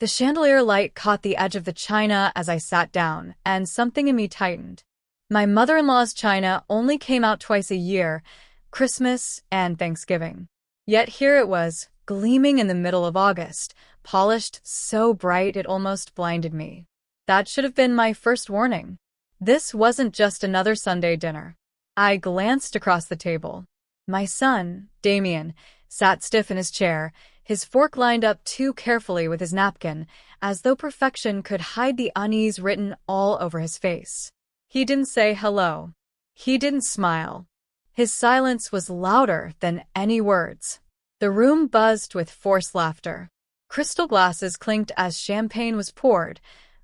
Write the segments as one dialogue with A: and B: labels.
A: The chandelier light caught the edge of the china as I sat down, and something in me tightened. My mother-in-law's china only came out twice a year, Christmas and Thanksgiving. Yet here it was, gleaming in the middle of August, polished so bright it almost blinded me. That should have been my first warning. This wasn't just another Sunday dinner. I glanced across the table. My son, Damien, sat stiff in his chair, his fork lined up too carefully with his napkin, as though perfection could hide the unease written all over his face. He didn't say hello. He didn't smile. His silence was louder than any words. The room buzzed with forced laughter. Crystal glasses clinked as champagne was poured,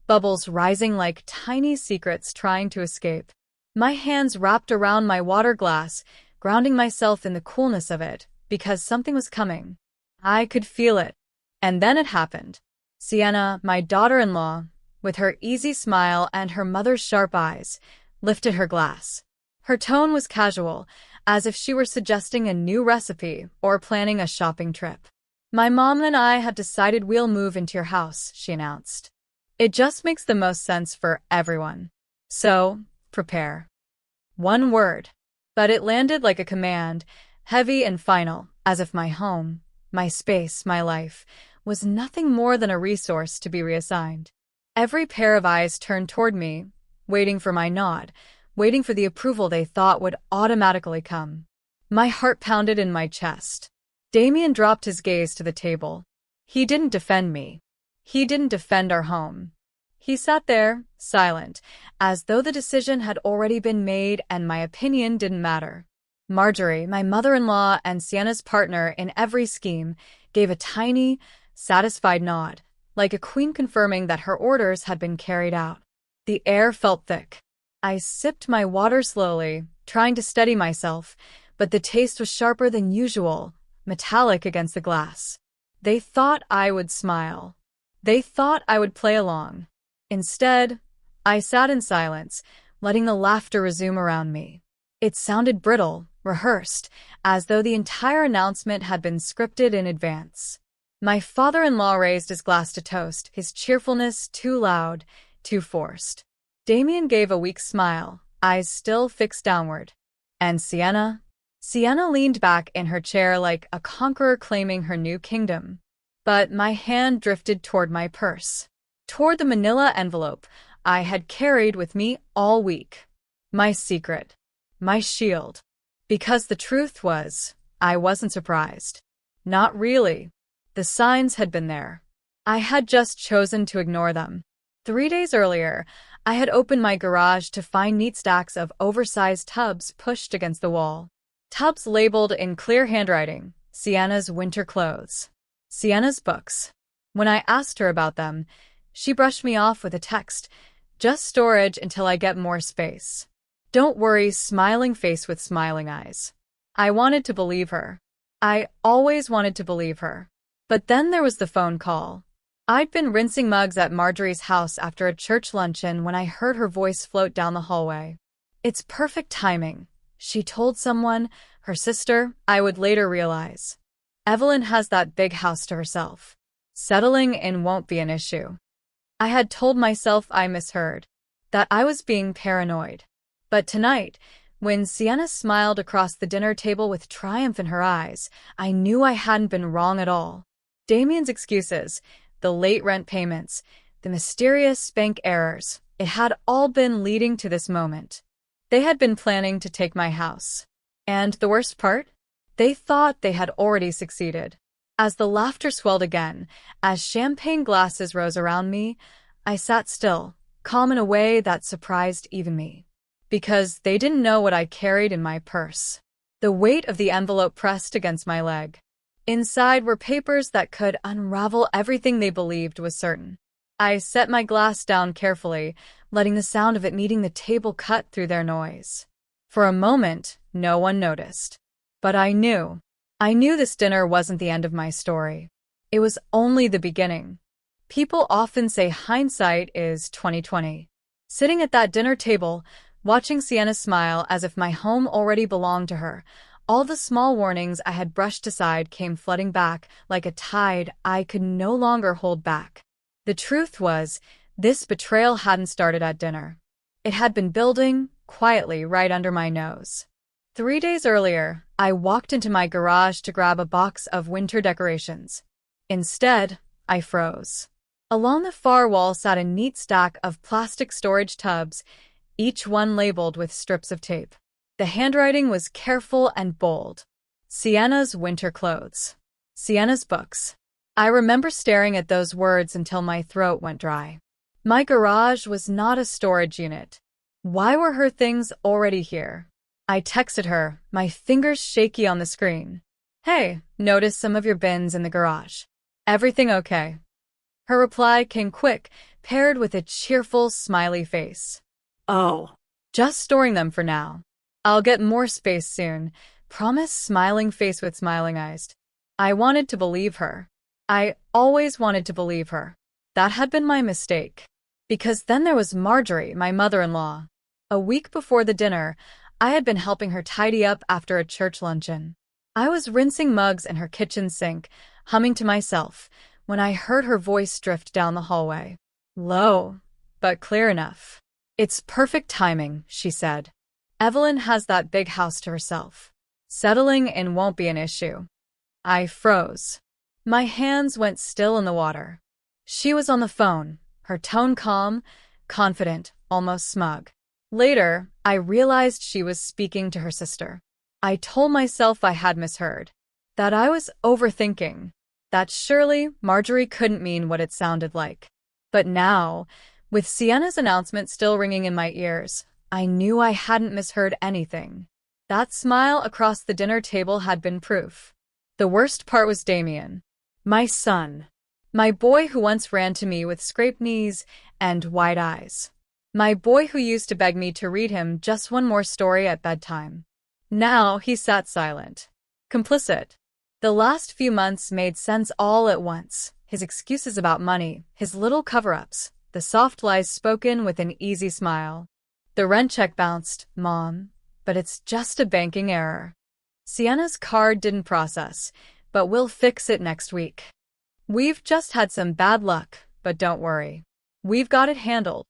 A: bubbles rising like tiny secrets trying to escape. My hands wrapped around my water glass, grounding myself in the coolness of it, because something was coming. I could feel it. And then it happened. Sienna, my daughter-in-law, with her easy smile and her mother's sharp eyes, lifted her glass. Her tone was casual, as if she were suggesting a new recipe or planning a shopping trip. My mom and I have decided we'll move into your house, she announced. It just makes the most sense for everyone. So, prepare. One word. But it landed like a command, heavy and final, as if my home, my space, my life, was nothing more than a resource to be reassigned. Every pair of eyes turned toward me, waiting for my nod, waiting for the approval they thought would automatically come. My heart pounded in my chest. Damien dropped his gaze to the table. He didn't defend me. He didn't defend our home. He sat there, silent, as though the decision had already been made and my opinion didn't matter. Marjorie, my mother-in-law and Sienna's partner in every scheme, gave a tiny, satisfied nod, like a queen confirming that her orders had been carried out. The air felt thick. I sipped my water slowly, trying to steady myself, but the taste was sharper than usual, metallic against the glass. They thought I would smile. They thought I would play along. Instead, I sat in silence, letting the laughter resume around me. It sounded brittle, rehearsed, as though the entire announcement had been scripted in advance. My father-in-law raised his glass to toast, his cheerfulness too loud, too forced. Damien gave a weak smile, eyes still fixed downward. And Sienna? Sienna leaned back in her chair like a conqueror claiming her new kingdom. But my hand drifted toward my purse, toward the manila envelope I had carried with me all week. My secret. My shield. Because the truth was, I wasn't surprised. Not really. The signs had been there. I had just chosen to ignore them. 3 days earlier, I had opened my garage to find neat stacks of oversized tubs pushed against the wall. Tubs labeled in clear handwriting, Sienna's winter clothes. Sienna's books. When I asked her about them, she brushed me off with a text, just storage until I get more space. Don't worry, smiling face with smiling eyes. I wanted to believe her. I always wanted to believe her. But then there was the phone call. I'd been rinsing mugs at Marjorie's house after a church luncheon when I heard her voice float down the hallway. It's perfect timing. She told someone, her sister, I would later realize. Evelyn has that big house to herself. Settling in won't be an issue. I had told myself I misheard, that I was being paranoid. But tonight, when Sienna smiled across the dinner table with triumph in her eyes, I knew I hadn't been wrong at all. Damien's excuses, the late rent payments, the mysterious bank errors, it had all been leading to this moment. They had been planning to take my house. And the worst part? They thought they had already succeeded. As the laughter swelled again, as champagne glasses rose around me, I sat still, calm in a way that surprised even me. Because they didn't know what I carried in my purse. The weight of the envelope pressed against my leg. Inside were papers that could unravel everything they believed was certain. I set my glass down carefully, letting the sound of it meeting the table cut through their noise. For a moment, no one noticed. But I knew this dinner wasn't the end of my story. It was only the beginning. People often say hindsight is 20/20. Sitting at that dinner table, watching Sienna smile as if my home already belonged to her, all the small warnings I had brushed aside came flooding back like a tide I could no longer hold back. The truth was, this betrayal hadn't started at dinner. It had been building, quietly, right under my nose. 3 days earlier, I walked into my garage to grab a box of winter decorations. Instead, I froze. Along the far wall sat a neat stack of plastic storage tubs, each one labeled with strips of tape. The handwriting was careful and bold. Sienna's winter clothes. Sienna's books. I remember staring at those words until my throat went dry. My garage was not a storage unit. Why were her things already here? I texted her, my fingers shaky on the screen. Hey, noticed some of your bins in the garage. Everything okay? Her reply came quick, paired with a cheerful, smiley face.
B: Oh,
A: Just storing them for now. I'll get more space soon. Promise, smiling face with smiling eyes. I wanted to believe her. I always wanted to believe her. That had been my mistake. Because then there was Marjorie, my mother-in-law. A week before the dinner, I had been helping her tidy up after a church luncheon. I was rinsing mugs in her kitchen sink, humming to myself, when I heard her voice drift down the hallway. Low, but clear enough. It's perfect timing, she said. Evelyn has that big house to herself. Settling in won't be an issue. I froze. My hands went still in the water. She was on the phone, her tone calm, confident, almost smug. Later, I realized she was speaking to her sister. I told myself I had misheard, that I was overthinking, that surely Marjorie couldn't mean what it sounded like. But now, with Sienna's announcement still ringing in my ears, I knew I hadn't misheard anything. That smile across the dinner table had been proof. The worst part was Damien, my son, my boy who once ran to me with scraped knees and wide eyes. My boy who used to beg me to read him just one more story at bedtime. Now he sat silent, complicit. The last few months made sense all at once. His excuses about money, his little cover-ups, the soft lies spoken with an easy smile. The rent check bounced, Mom, but it's just a banking error. Sienna's card didn't process, but we'll fix it next week. We've just had some bad luck, but don't worry. We've got it handled.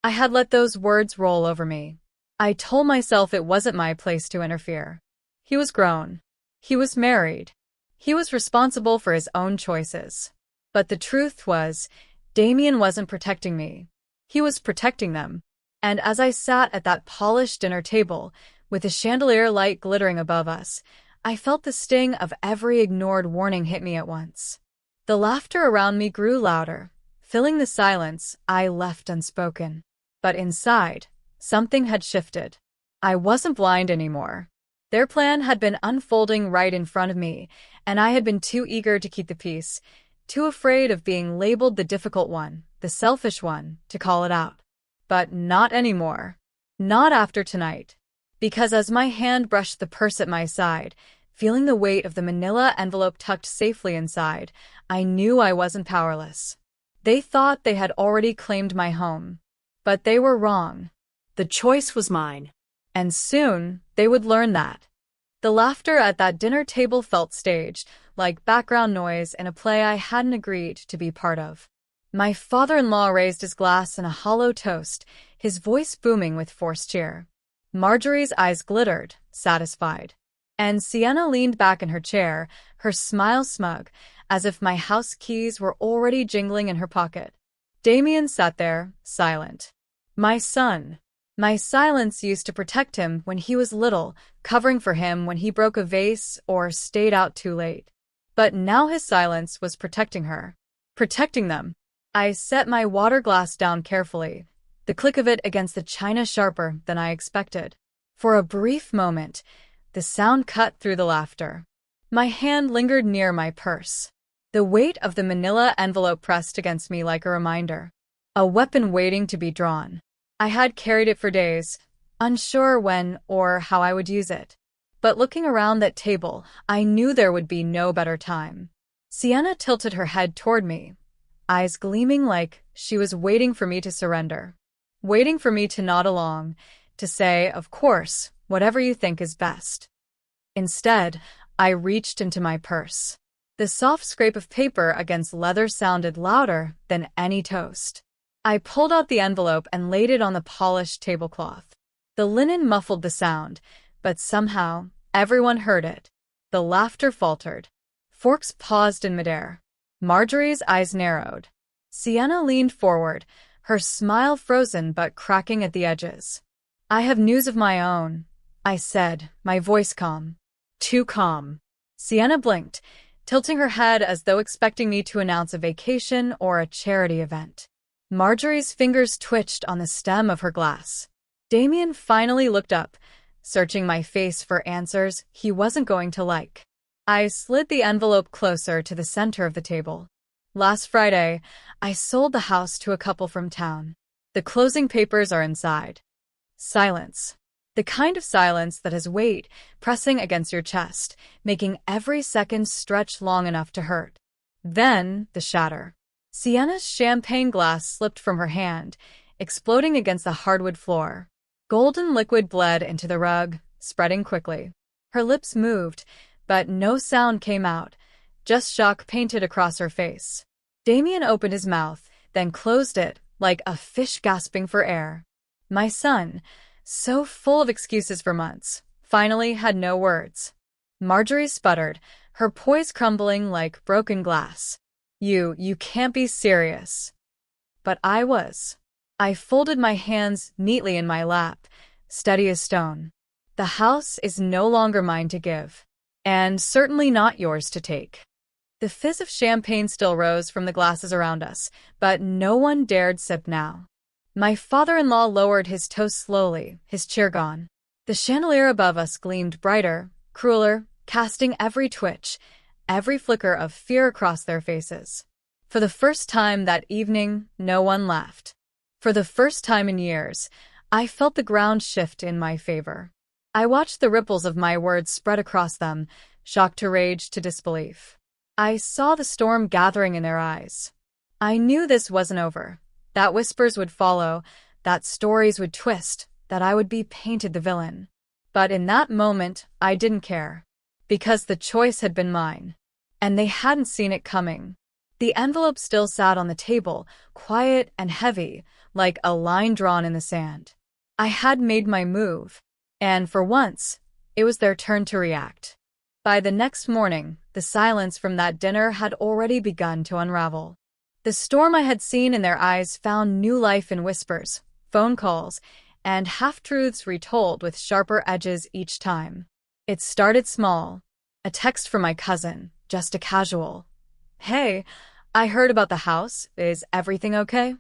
A: I had let those words roll over me. I told myself it wasn't my place to interfere. He was grown. He was married. He was responsible for his own choices. But the truth was, Damien wasn't protecting me. He was protecting them. And as I sat at that polished dinner table, with the chandelier light glittering above us, I felt the sting of every ignored warning hit me at once. The laughter around me grew louder, filling the silence I left unspoken. But inside, something had shifted. I wasn't blind anymore. Their plan had been unfolding right in front of me, and I had been too eager to keep the peace, too afraid of being labeled the difficult one, the selfish one, to call it out. But not anymore. Not after tonight. Because as my hand brushed the purse at my side, feeling the weight of the manila envelope tucked safely inside, I knew I wasn't powerless. They thought they had already claimed my home. But they were wrong.
B: the choice was mine.
A: And soon, they would learn that. The laughter at that dinner table felt staged, like background noise in a play I hadn't agreed to be part of. My father-in-law raised his glass in a hollow toast, his voice booming with forced cheer. Marjorie's eyes glittered, satisfied. And Sienna leaned back in her chair, her smile smug, as if my house keys were already jingling in her pocket. Damien sat there, silent. My son. My silence used to protect him when he was little, covering for him when he broke a vase or stayed out too late. But now his silence was protecting her. Protecting them. I set my water glass down carefully, the click of it against the china sharper than I expected. For a brief moment, the sound cut through the laughter. My hand lingered near my purse. The weight of the manila envelope pressed against me like a reminder. A weapon waiting to be drawn. I had carried it for days, unsure when or how I would use it. But looking around that table, I knew there would be no better time. Sienna tilted her head toward me, eyes gleaming like she was waiting for me to surrender. Waiting for me to nod along, to say, of course, whatever you think is best. Instead, I reached into my purse. The soft scrape of paper against leather sounded louder than any toast. I pulled out the envelope and laid it on the polished tablecloth. The linen muffled the sound, but somehow everyone heard it. The laughter faltered. Forks paused in midair. Marjorie's eyes narrowed. Sienna leaned forward, her smile frozen but cracking at the edges. "I have news of my own," I said, my voice calm.
B: Too calm.
A: Sienna blinked, tilting her head as though expecting me to announce a vacation or a charity event. Marjorie's fingers twitched on the stem of her glass. Damien finally looked up, searching my face for answers he wasn't going to like. I slid the envelope closer to the center of the table. "Last Friday, I sold the house to a couple from town. The closing papers are inside." Silence. The kind of silence that has weight pressing against your chest, making every second stretch long enough to hurt. Then, the shatter. Sienna's champagne glass slipped from her hand, exploding against the hardwood floor. Golden liquid bled into the rug, spreading quickly. Her lips moved, but no sound came out, just shock painted across her face. Damien opened his mouth, then closed it, like a fish gasping for air. My son, so full of excuses for months, finally had no words. Marjorie sputtered, her poise crumbling like broken glass. You can't be serious." But I was. I folded my hands neatly in my lap, steady as stone. "The house is no longer mine to give, and certainly not yours to take." The fizz of champagne still rose from the glasses around us, but no one dared sip now. My father-in-law lowered his toast slowly, his cheer gone. The chandelier above us gleamed brighter, crueler, casting every twitch, every flicker of fear across their faces. For the first time that evening, no one laughed. For the first time in years, I felt the ground shift in my favor. I watched the ripples of my words spread across them, shock to rage to disbelief. I saw the storm gathering in their eyes. I knew this wasn't over. That whispers would follow, that stories would twist, that I would be painted the villain. But in that moment, I didn't care. Because the choice had been mine. And they hadn't seen it coming. The envelope still sat on the table, quiet and heavy, like a line drawn in the sand. I had made my move. And for once, it was their turn to react. By the next morning, the silence from that dinner had already begun to unravel. The storm I had seen in their eyes found new life in whispers, phone calls, and half-truths retold with sharper edges each time. It started small. A text from my cousin, just a casual, "Hey, I heard about the house. Is everything okay?"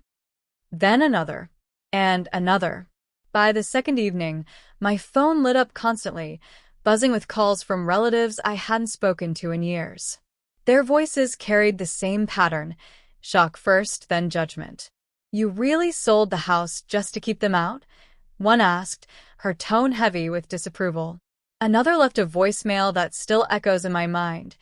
A: Then another, and another. By the second evening, my phone lit up constantly, buzzing with calls from relatives I hadn't spoken to in years. Their voices carried the same pattern, shock first, then judgment. "You really sold the house just to keep them out?" one asked, her tone heavy with disapproval. Another left a voicemail that still echoes in my mind.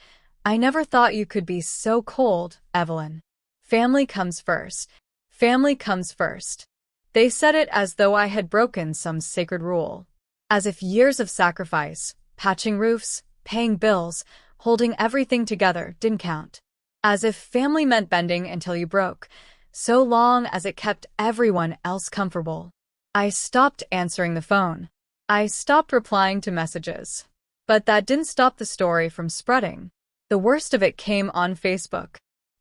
A: "I never thought you could be so cold, Evelyn. Family comes first. Family comes first." They said it as though I had broken some sacred rule. As if years of sacrifice, patching roofs, paying bills, holding everything together didn't count. As if family meant bending until you broke, so long as it kept everyone else comfortable. I stopped answering the phone. I stopped replying to messages. But that didn't stop the story from spreading. The worst of it came on Facebook.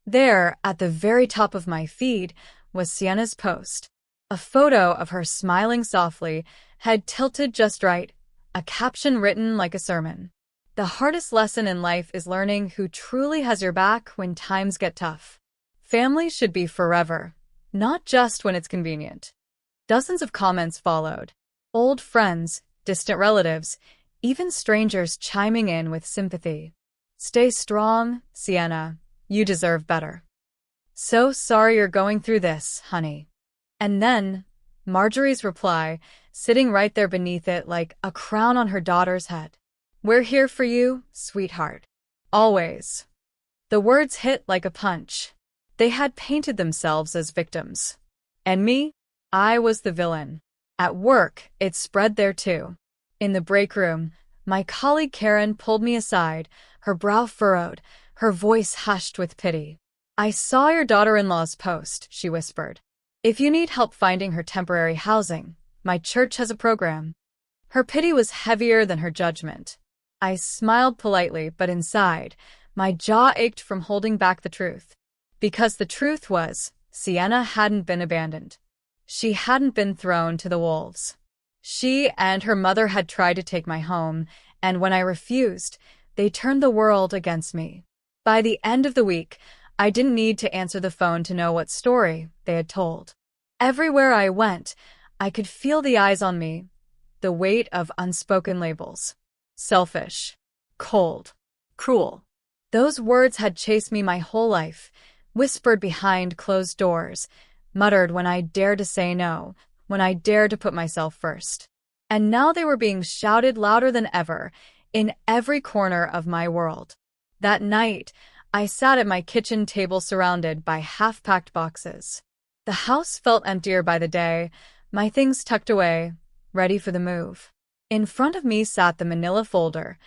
A: There, at the very top of my feed, was Sienna's post. A photo of her smiling softly, head tilted just right, a caption written like a sermon. "The hardest lesson in life is learning who truly has your back when times get tough. Family should be forever, not just when it's convenient." Dozens of comments followed. Old friends, distant relatives, even strangers chiming in with sympathy. "Stay strong, Sienna. You deserve better. So sorry you're going through this, honey." And then, Marjorie's reply, sitting right there beneath it like a crown on her daughter's head. "We're here for you, sweetheart. Always." The words hit like a punch. They had painted themselves as victims. And me? I was the villain. At work, it spread there too. In the break room, my colleague Karen pulled me aside, her brow furrowed, Her voice hushed with pity. "I saw your daughter-in-law's post," she whispered. "If you need help finding her temporary housing, my church has a program." Her pity was heavier than her judgment. I smiled politely, but inside, my jaw ached from holding back the truth. Because the truth was, Sienna hadn't been abandoned. She hadn't been thrown to the wolves. She and her mother had tried to take my home, and when I refused, they turned the world against me. By the end of the week, I didn't need to answer the phone to know what story they had told. Everywhere I went, I could feel the eyes on me, the weight of unspoken labels. Selfish, cold, cruel. Those words had chased me my whole life, whispered behind closed doors, muttered when I dared to say no, when I dared to put myself first. And now they were being shouted louder than ever, in every corner of my world. That night, I sat at my kitchen table surrounded by half-packed boxes. The house felt emptier by the day, my things tucked away, ready for the move. In front of me sat the manila folder,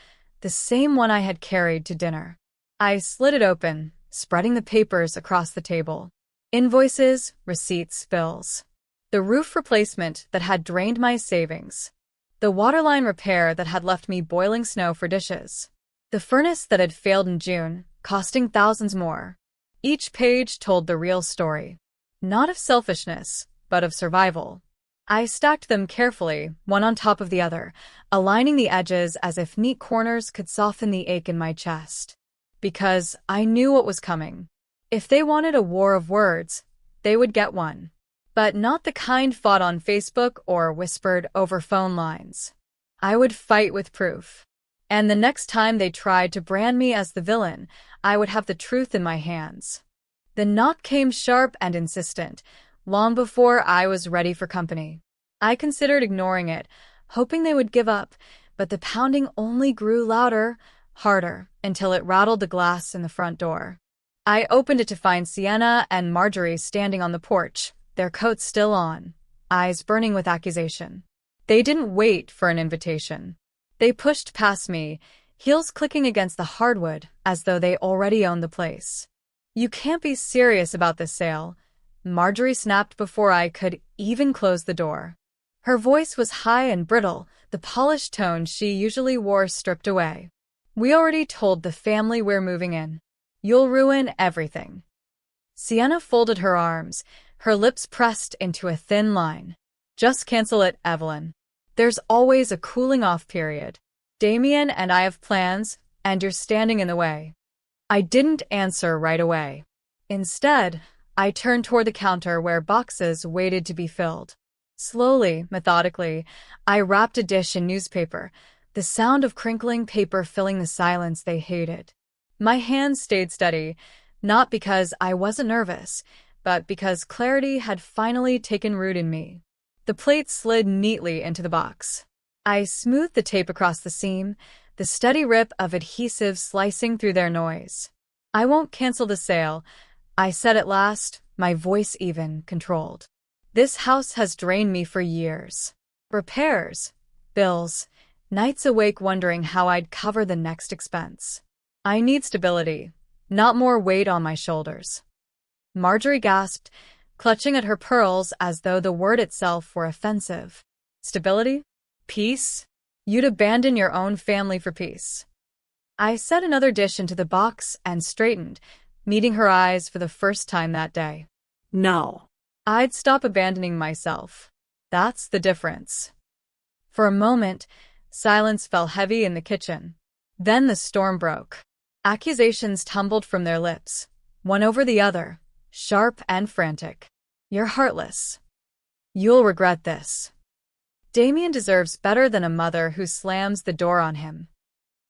A: the same one I had carried to dinner. I slid it open, spreading the papers across the table. Invoices, receipts, bills. The roof replacement that had drained my savings. The waterline repair that had left me boiling snow for dishes. The furnace that had failed in June, costing thousands more. Each page told the real story. Not of selfishness, but of survival. I stacked them carefully, one on top of the other, aligning the edges as if neat corners could soften the ache in my chest. Because I knew what was coming. If they wanted a war of words, they would get one. But not the kind fought on Facebook or whispered over phone lines. I would fight with proof. And the next time they tried to brand me as the villain, I would have the truth in my hands. The knock came sharp and insistent, long before I was ready for company. I considered ignoring it, hoping they would give up, but the pounding only grew louder, harder, until it rattled the glass in the front door. I opened it to find Sienna and Marjorie standing on the porch, their coats still on, eyes burning with accusation. They didn't wait for an invitation. They pushed past me, heels clicking against the hardwood, as though they already owned the place. "You can't be serious about this sale," Marjorie snapped before I could even close the door. Her voice was high and brittle, the polished tone she usually wore stripped away. "We already told the family we're moving in. You'll ruin everything." Sienna folded her arms, her lips pressed into a thin line. "Just cancel it, Evelyn. There's always a cooling-off period. Damien and I have plans, and you're standing in the way." I didn't answer right away. Instead, I turned toward the counter where boxes waited to be filled. Slowly, methodically, I wrapped a dish in newspaper, the sound of crinkling paper filling the silence they hated. My hands stayed steady, not because I wasn't nervous, but because clarity had finally taken root in me. The plate slid neatly into the box. I smoothed the tape across the seam, the steady rip of adhesive slicing through their noise. "I won't cancel the sale," I said at last, my voice even, controlled. "This house has drained me for years. Repairs, bills, nights awake wondering how I'd cover the next expense. I need stability, not more weight on my shoulders." Marjorie gasped, clutching at her pearls as though the word itself were offensive. "Stability? Peace? You'd abandon your own family for peace." I set another dish into the box and straightened, meeting her eyes for the first time that day.
B: No.
A: I'd stop abandoning myself. That's the difference. For a moment, silence fell heavy in the kitchen. Then the storm broke. Accusations tumbled from their lips, one over the other, sharp and frantic. "You're heartless. You'll regret this. Damien deserves better than a mother who slams the door on him."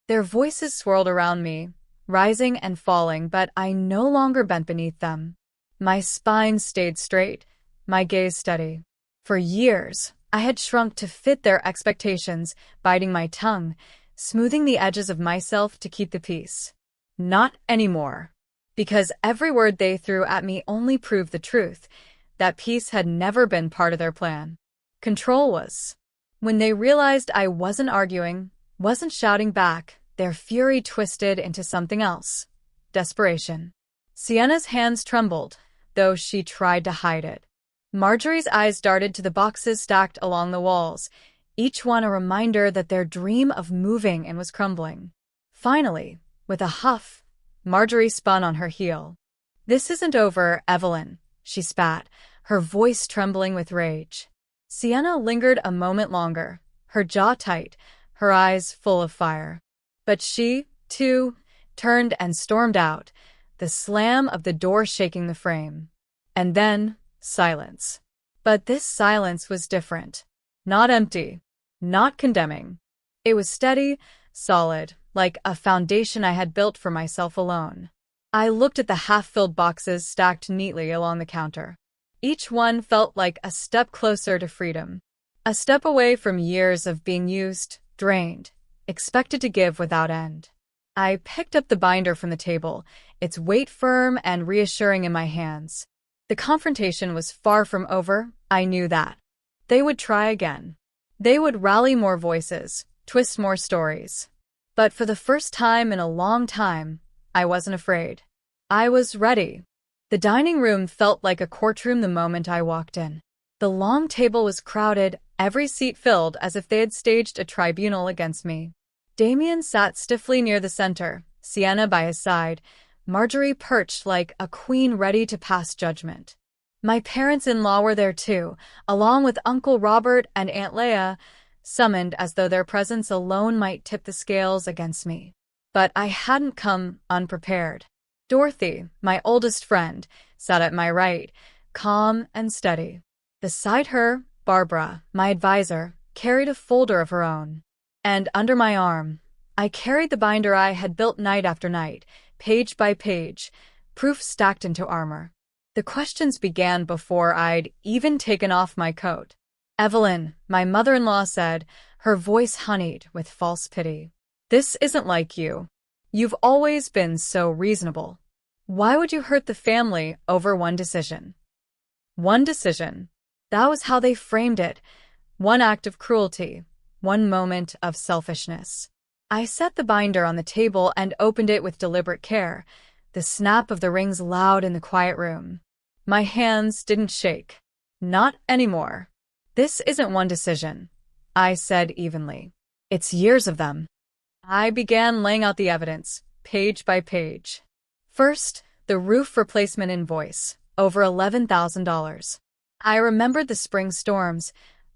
A: Their voices swirled around me, rising and falling, but I no longer bent beneath them. My spine stayed straight, my gaze steady. For years, I had shrunk to fit their expectations, biting my tongue, smoothing the edges of myself to keep the peace. Not anymore. Because every word they threw at me only proved the truth, that peace had never been part of their plan. Control was. When they realized I wasn't arguing, wasn't shouting back, their fury twisted into something else. desperation. Sienna's hands trembled, though she tried to hide it. Marjorie's eyes darted to the boxes stacked along the walls, each one a reminder that their dream of moving in was crumbling. Finally, with a huff, Marjorie spun on her heel. "This isn't over, Evelyn," she spat, her voice trembling with rage. Sienna lingered a moment longer, her jaw tight, her eyes full of fire. But she, too, turned and stormed out, the slam of the door shaking the frame. And then, silence. But this silence was different. Not empty. Not condemning. It was steady, solid, like a foundation I had built for myself alone. I looked at the half-filled boxes stacked neatly along the counter. Each one felt like a step closer to freedom. A step away from years of being used, drained, expected to give without end. I picked up the binder from the table, its weight firm and reassuring in my hands. The confrontation was far from over, I knew that. They would try again. They would rally more voices, twist more stories. But for the first time in a long time, I wasn't afraid. I was ready. The dining room felt like a courtroom the moment I walked in. The long table was crowded, every seat filled as if they had staged a tribunal against me. Damien sat stiffly near the center, Sienna by his side, Marjorie perched like a queen ready to pass judgment. My parents-in-law were there too, along with Uncle Robert and Aunt Leah, summoned as though their presence alone might tip the scales against me. But I hadn't come unprepared. Dorothy, my oldest friend, sat at my right, calm and steady. Beside her, Barbara, my advisor, carried a folder of her own. And under my arm, I carried the binder I had built night after night, page by page, proof stacked into armor. The questions began before I'd even taken off my coat. "Evelyn," my mother-in-law said, her voice honeyed with false pity. "This isn't like you. You've always been so reasonable. Why would you hurt the family over one decision?" One decision. That was how they framed it. One act of cruelty. One moment of selfishness. I set the binder on the table and opened it with deliberate care, the snap of the rings loud in the quiet room. My hands didn't shake. Not anymore. "This isn't one decision," I said evenly. "It's years of them." I began laying out the evidence, page by page. First, the roof replacement invoice, over $11,000. I remembered the spring storms,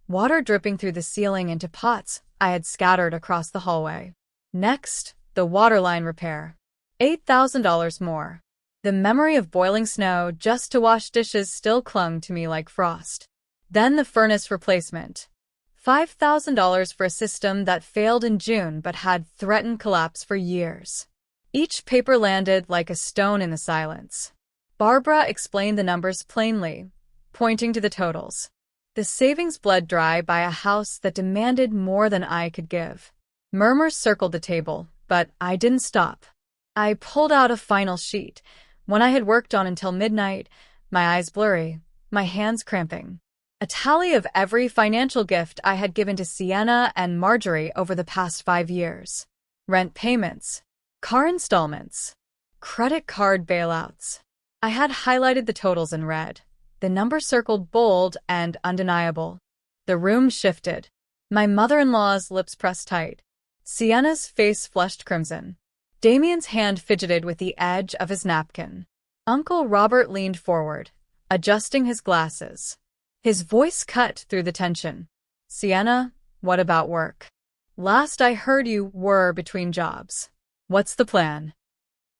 A: water dripping through the ceiling into pots I had scattered across the hallway. Next, the waterline repair, $8,000 more. The memory of boiling snow just to wash dishes still clung to me like frost. Then the furnace replacement, $5,000 for a system that failed in June but had threatened collapse for years. Each paper landed like a stone in the silence. Barbara explained the numbers plainly, pointing to the totals. The savings bled dry by a house that demanded more than I could give. Murmurs circled the table, but I didn't stop. I pulled out a final sheet, one I had worked on until midnight, my eyes blurry, my hands cramping. A tally of every financial gift I had given to Sienna and Marjorie over the past 5 years. Rent payments, car installments, credit card bailouts. I had highlighted the totals in red, the number circled bold and undeniable. The room shifted. My mother-in-law's lips pressed tight. Sienna's face flushed crimson. Damien's hand fidgeted with the edge of his napkin. Uncle Robert leaned forward, adjusting his glasses. His voice cut through the tension. "Sienna, what about work? Last I heard you were between jobs. What's the plan?"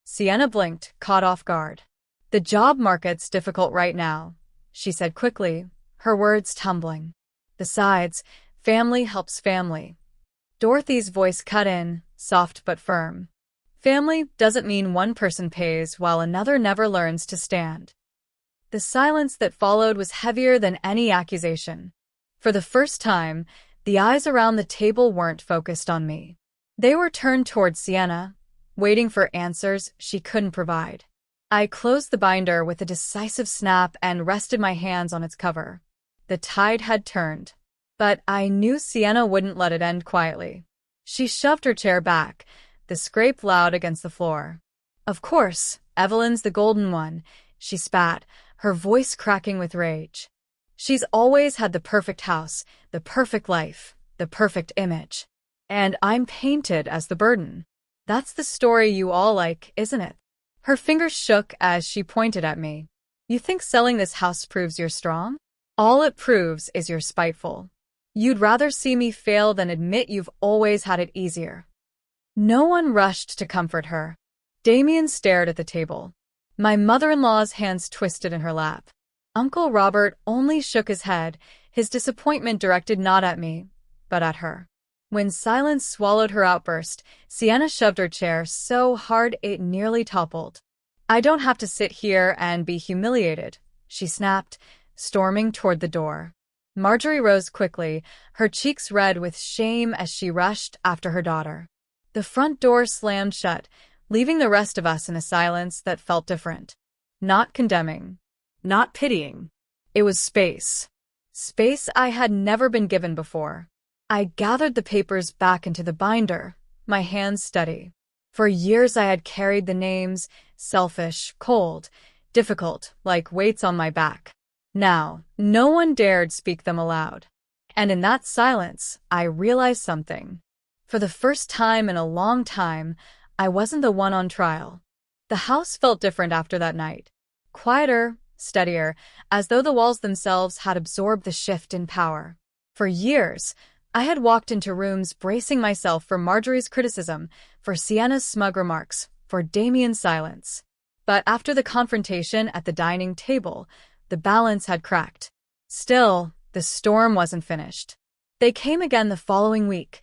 A: Sienna blinked, caught off guard. "The job market's difficult right now," she said quickly, her words tumbling. "Besides, family helps family." Dorothy's voice cut in, soft but firm. "Family doesn't mean one person pays while another never learns to stand." The silence that followed was heavier than any accusation. For the first time, the eyes around the table weren't focused on me. They were turned towards Sienna, waiting for answers she couldn't provide. I closed the binder with a decisive snap and rested my hands on its cover. The tide had turned. But I knew Sienna wouldn't let it end quietly. She shoved her chair back, the scrape loud against the floor. Of course, Evelyn's the golden one, she spat, her voice cracking with rage. She's always had the perfect house, the perfect life, the perfect image. And I'm painted as the burden. That's the story you all like, isn't it? Her fingers shook as she pointed at me. You think selling this house proves you're strong? All it proves is you're spiteful. You'd rather see me fail than admit you've always had it easier. No one rushed to comfort her. Damien stared at the table. My mother-in-law's hands twisted in her lap. Uncle Robert only shook his head, his disappointment directed not at me, but at her. When silence swallowed her outburst, Sienna shoved her chair so hard it nearly toppled. I don't have to sit here and be humiliated, she snapped, storming toward the door. Marjorie rose quickly, her cheeks red with shame as she rushed after her daughter. The front door slammed shut, leaving the rest of us in a silence that felt different. Not condemning. Not pitying. It was space. Space I had never been given before. I gathered the papers back into the binder, my hands steady. For years I had carried the names, selfish, cold, difficult, like weights on my back. Now, no one dared speak them aloud. And in that silence, I realized something. For the first time in a long time, I wasn't the one on trial. The house felt different after that night. Quieter, steadier, as though the walls themselves had absorbed the shift in power. For years, I had walked into rooms bracing myself for Marjorie's criticism, for Sienna's smug remarks, for Damien's silence. But after the confrontation at the dining table, the balance had cracked. Still, the storm wasn't finished. They came again the following week,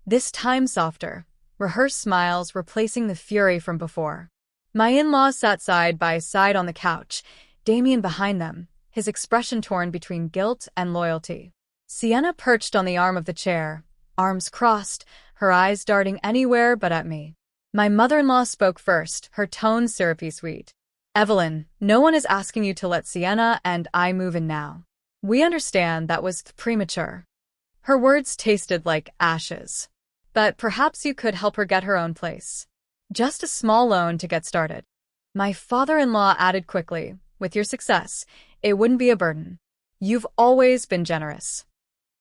A: this time softer, rehearsed smiles replacing the fury from before. My in-laws sat side by side on the couch, Damien behind them, his expression torn between guilt and loyalty. Sienna perched on the arm of the chair, arms crossed, her eyes darting anywhere but at me. My mother-in-law spoke first, her tone syrupy sweet. Evelyn, no one is asking you to let Sienna and I move in now. We understand that was premature. Her words tasted like ashes. But perhaps you could help her get her own place. Just a small loan to get started. My father-in-law added quickly, with your success, it wouldn't be a burden. You've always been generous.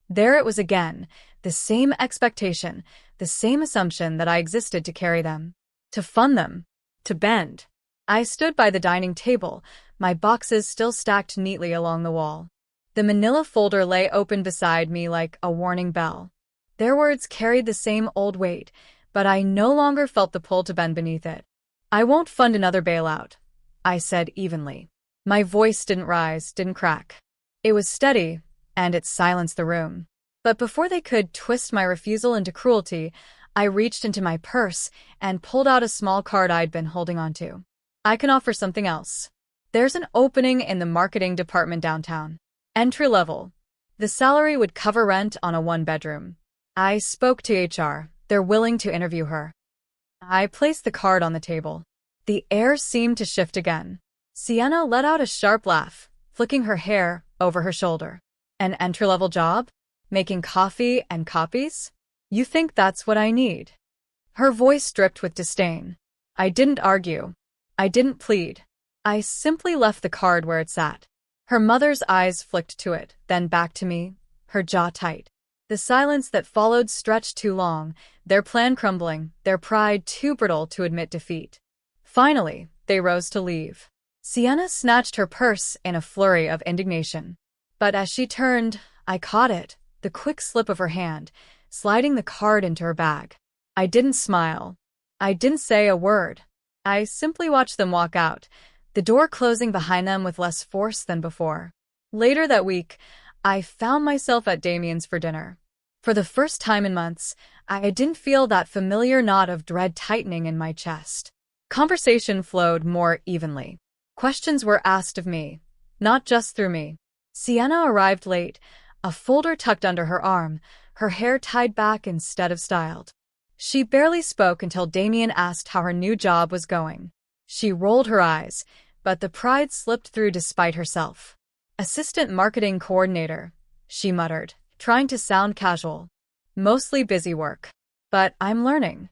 A: There it was again, the same expectation, the same assumption that I existed to carry them, to fund them, to bend. I stood by the dining table, my boxes still stacked neatly along the wall. The manila folder lay open beside me like a warning bell. Their words carried the same old weight, but I no longer felt the pull to bend beneath it. I won't fund another bailout, I said evenly. My voice didn't rise, didn't crack. It was steady, and it silenced the room. But before they could twist my refusal into cruelty, I reached into my purse and pulled out a small card I'd been holding onto. I can offer something else. There's an opening in the marketing department downtown. Entry level. The salary would cover rent on a one-bedroom. I spoke to HR. They're willing to interview her. I placed the card on the table. The air seemed to shift again. Sienna let out a sharp laugh, flicking her hair over her shoulder. An entry-level job? Making coffee and copies? You think that's what I need? Her voice dripped with disdain. I didn't argue. I didn't plead. I simply left the card where it sat. Her mother's eyes flicked to it, then back to me, her jaw tight. The silence that followed stretched too long, their plan crumbling, their pride too brittle to admit defeat. Finally, they rose to leave. Sienna snatched her purse in a flurry of indignation. But as she turned, I caught it, the quick slip of her hand, sliding the card into her bag. I didn't smile. I didn't say a word. I simply watched them walk out, the door closing behind them with less force than before. Later that week, I found myself at Damien's for dinner. For the first time in months, I didn't feel that familiar knot of dread tightening in my chest. Conversation flowed more evenly. Questions were asked of me, not just through me. Sienna arrived late, a folder tucked under her arm, her hair tied back instead of styled. She barely spoke until Damien asked how her new job was going. She rolled her eyes, but the pride slipped through despite herself. Assistant marketing coordinator, she muttered, trying to sound casual. Mostly busy work. But I'm learning.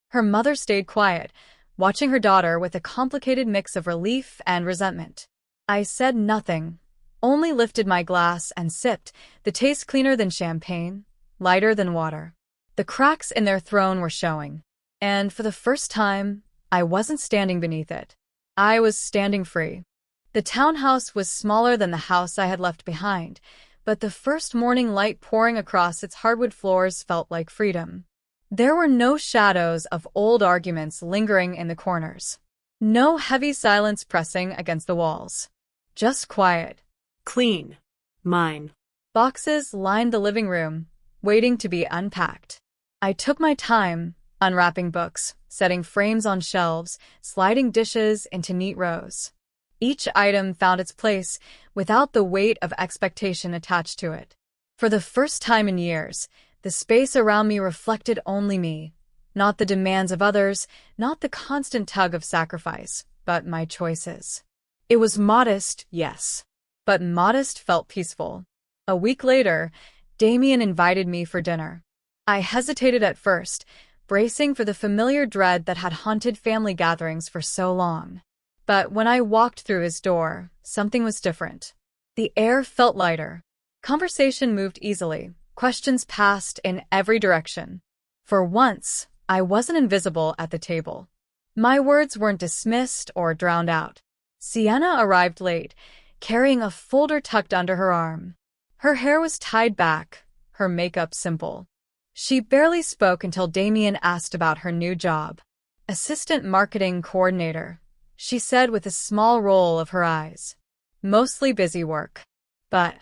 A: Her mother stayed quiet, watching her daughter with a complicated mix of relief and resentment. I said nothing, only lifted my glass and sipped, the taste cleaner than champagne, lighter than water. The cracks in their throne were showing, and for the first time, I wasn't standing beneath it. I was standing free. The townhouse was smaller than the house I had left behind, but the first morning light pouring across its hardwood floors felt like freedom. There were no shadows of old arguments lingering in the corners. No heavy silence pressing against the walls. Just quiet.
B: Clean. Mine.
A: Boxes lined the living room, waiting to be unpacked. I took my time, unwrapping books, setting frames on shelves, sliding dishes into neat rows. Each item found its place without the weight of expectation attached to it. For the first time in years, the space around me reflected only me, not the demands of others, not the constant tug of sacrifice, but my choices. It was modest, yes, but modest felt peaceful. A week later, Damien invited me for dinner. I hesitated at first, bracing for the familiar dread that had haunted family gatherings for so long. But when I walked through his door, something was different. The air felt lighter. Conversation moved easily. Questions passed in every direction. For once, I wasn't invisible at the table. My words weren't dismissed or drowned out. Sienna arrived late, carrying a folder tucked under her arm. Her hair was tied back, her makeup simple. She barely spoke until Damien asked about her new job. Assistant marketing coordinator, she said with a small roll of her eyes. Mostly busy work. But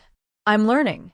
A: I'm learning.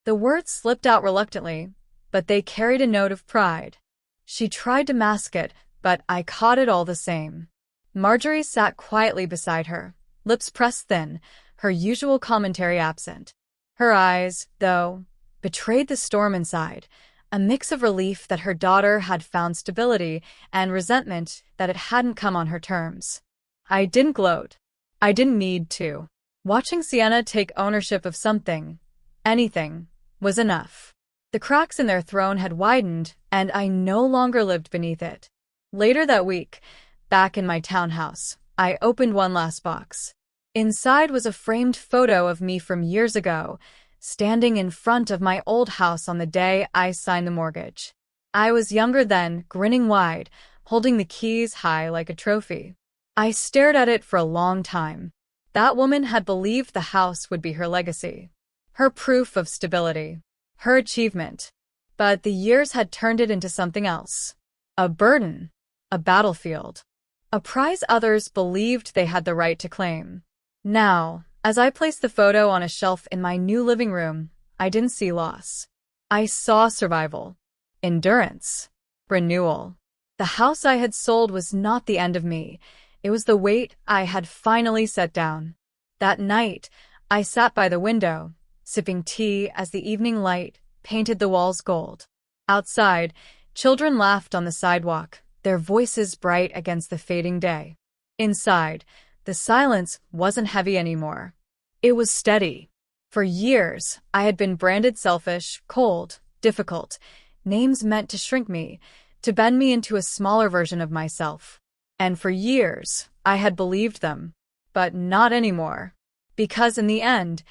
A: The words slipped out reluctantly, but they carried a note of pride. She tried to mask it, but I caught it all the same. Marjorie sat quietly beside her, lips pressed thin, her usual commentary absent. Her eyes, though, betrayed the storm inside, a mix of relief that her daughter had found stability and resentment that it hadn't come on her terms. I didn't gloat. I didn't need to. Watching Sienna take ownership of something, anything, was enough. The cracks in their throne had widened, and I no longer lived beneath it. Later that week, back in my townhouse, I opened one last box. Inside was a framed photo of me from years ago, standing in front of my old house on the day I signed the mortgage. I was younger then, grinning wide, holding the keys high like a trophy. I stared at it for a long time. That woman had believed the house would be her legacy, her proof of stability, her achievement. But the years had turned it into something else. A burden, a battlefield, a prize others believed they had the right to claim. Now, as I placed the photo on a shelf in my new living room, I didn't see loss. I saw survival, endurance, renewal. The house I had sold was not the end of me. It was the weight I had finally set down. That night, I sat by the window, sipping tea as the evening light painted the walls gold. Outside, children laughed on the sidewalk, their voices bright against the fading day. Inside, the silence wasn't heavy anymore. It was steady. For years, I had been branded selfish, cold, difficult, names meant to shrink me, to bend me into a smaller version of myself. And for years, I had believed them. But not anymore. Because in the end,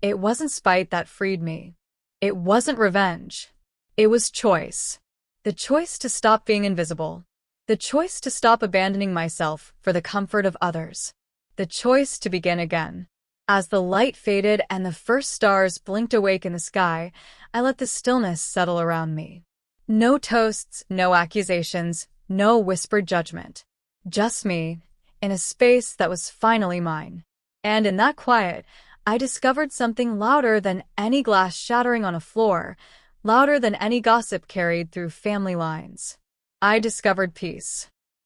A: it wasn't spite that freed me. It wasn't revenge. It was choice. The choice to stop being invisible. The choice to stop abandoning myself for the comfort of others. The choice to begin again. As the light faded and the first stars blinked awake in the sky, I let the stillness settle around me. No toasts, no accusations, no whispered judgment. Just me, in a space that was finally mine. And in that quiet, I discovered something louder than any glass shattering on a floor, louder than any gossip carried through family lines. I discovered peace.